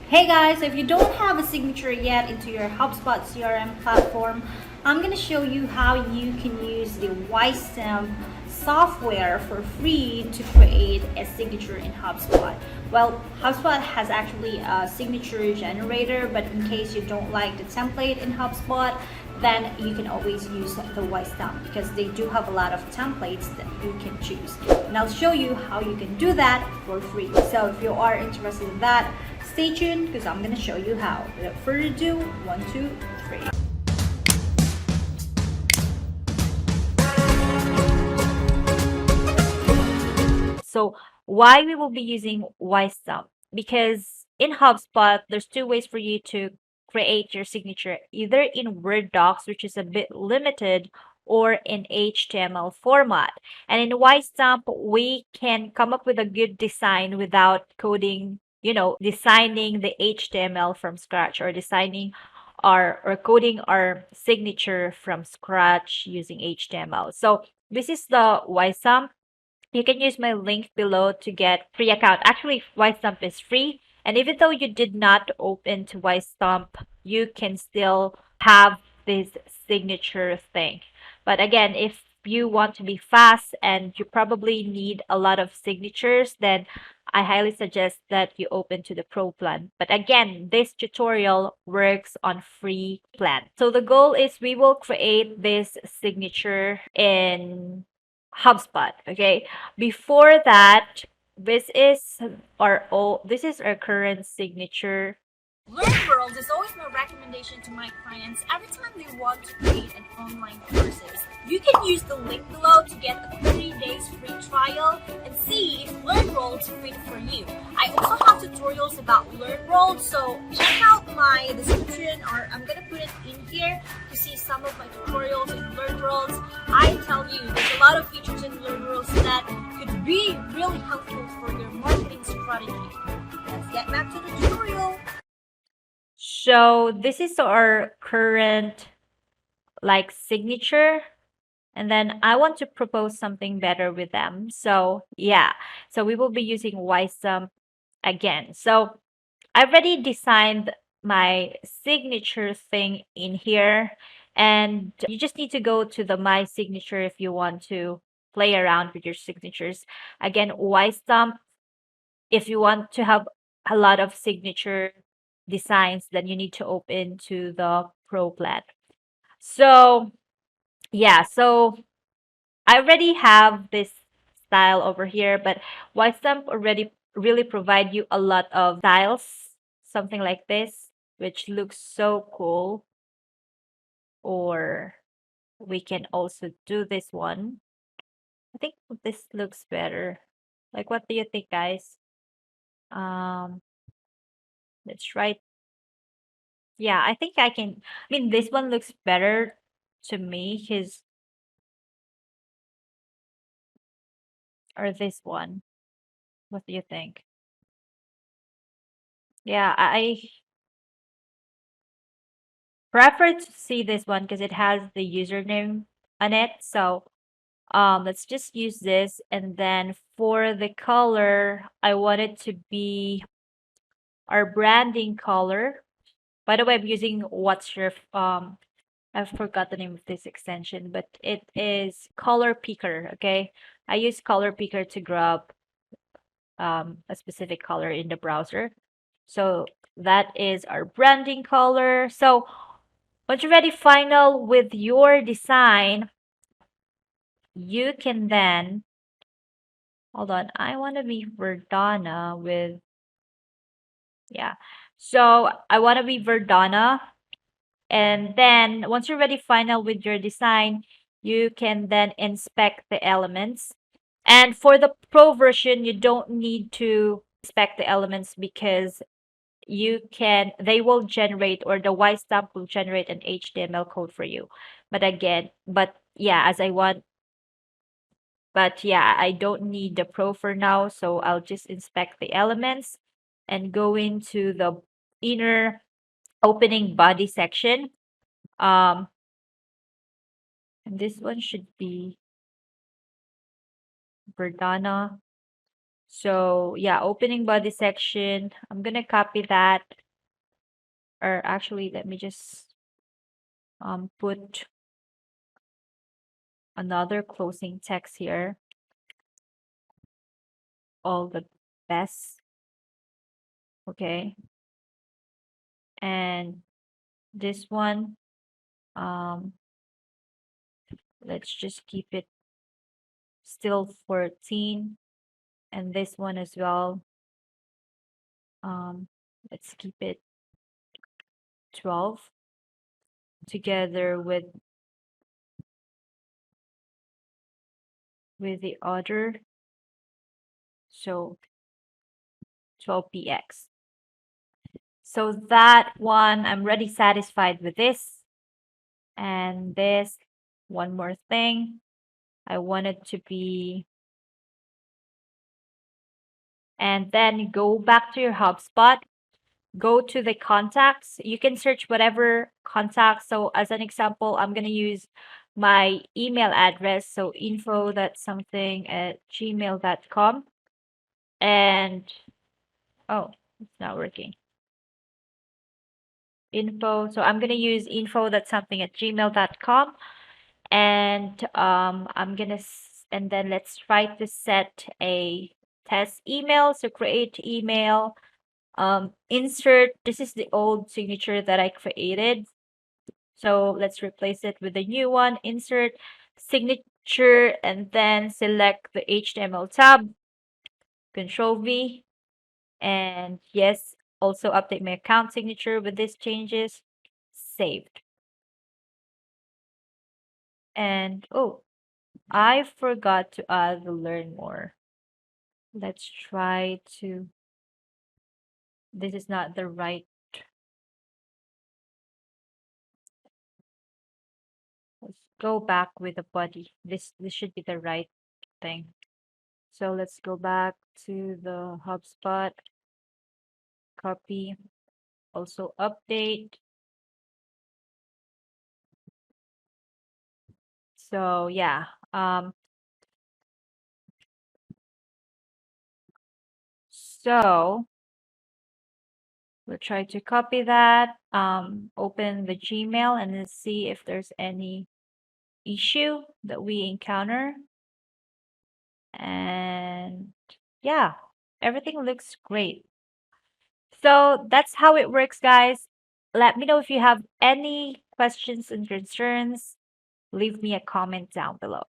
Hey guys, if you don't have a signature yet into your HubSpot CRM platform, I'm going to show you how you can use the Wisetamp software for free to create a signature in HubSpot. Well, HubSpot has actually a signature generator, but in case you don't like the template in HubSpot, then you can always use the Wisetamp because they do have a lot of templates that you can choose. And I'll show you how you can do that for free. So if you are interested in that, stay tuned because I'm going to show you how. Without further ado, 1, 2, 3. So why we will be using Wisetamp? Because in HubSpot, there's two ways for you to create your signature, either in Word docs, which is a bit limited, or in HTML format. And in Wisetamp, we can come up with a good design without coding, designing the HTML from scratch, or designing or coding our signature from scratch using HTML. So this is the Wisetamp. You can use my link below to get free account. Actually, Wisetamp is free. And even though you did not open to Wisetamp, you can still have this signature thing. But again, if you want to be fast and you probably need a lot of signatures, then I highly suggest that you open to the pro plan. But again, this tutorial works on free plan. So the goal is we will create this signature in HubSpot. Okay. Before that, this is this is our current signature. Learn World is always my recommendation to my clients every time they want to create an online courses. You can use the link below to get a 30 days free trial and see if Learn World is fit for you. I also have tutorials about Learn World, so check out my description, or I'm gonna put it in here to see some of my tutorials in Learn World. I tell you, there's a lot of features in Learn World that could be really helpful for your marketing strategy. Let's get back to the tutorial. So this is our current signature. And then I want to propose something better with them. So yeah, so we will be using Wisetamp again. So I've already designed my signature thing in here. And you just need to go to the My Signature if you want to play around with your signatures. Again, Wisetamp, if you want to have a lot of signature designs, then you need to open to the Pro plan. So yeah, so I already have this style over here, but Whitestamp already really provide you a lot of styles, something like this, which looks so cool. Or we can also do this one. I think this looks better. Like, what do you think, guys? Um, let's try. Yeah, I think I can. I mean, this one looks better to me, his or this one. What do you think? Yeah, I prefer to see this one because it has the username on it. So let's just use this. And then for the color, I want it to be our branding color. By the way, I'm using what's your I forgot the name of this extension, but it is Color Picker. Okay, I use Color Picker to grab a specific color in the browser. So that is our branding color. So once you're ready final with your design, you can then, hold on, I want to be Verdana with, yeah. So I want to be Verdana. And then once you're ready final with your design, you can then inspect the elements. And for the pro version, you don't need to inspect the elements because they will generate, or the Wisetamp will generate an HTML code for you. But yeah, I don't need the pro for now, so I'll just inspect the elements and go into the inner opening body section. And this one should be Verdana. So yeah, opening body section. I'm gonna copy that, or actually, let me just put another closing text here. All the best. Okay. And this one, um, let's just keep it still 14. And this one as well. Um, let's keep it 12 together with the other. So 12px. So that one, I'm already satisfied with this. And this, one more thing. I want it to be, and then go back to your HubSpot, go to the contacts. You can search whatever contacts. So as an example, I'm going to use my email address. So info.something@gmail.com. And, oh, it's not working. Info. So I'm going to use info.something@gmail.com. And I'm going to, and then let's try to set a test email. So create email. Insert, this is the old signature that I created. So let's replace it with a new one. Insert signature and then select the HTML tab. Control V. And yes, also update my account signature with these changes. Saved. And oh, I forgot to add the learn more. Let's try to, this is not the right, let's go back with the body. This should be the right thing. So let's go back to the HubSpot, copy, also update. So yeah, so we'll try to copy that, open the Gmail and then see if there's any issue that we encounter. And yeah, everything looks great. So that's how it works, guys. Let me know if you have any questions and concerns. Leave me a comment down below.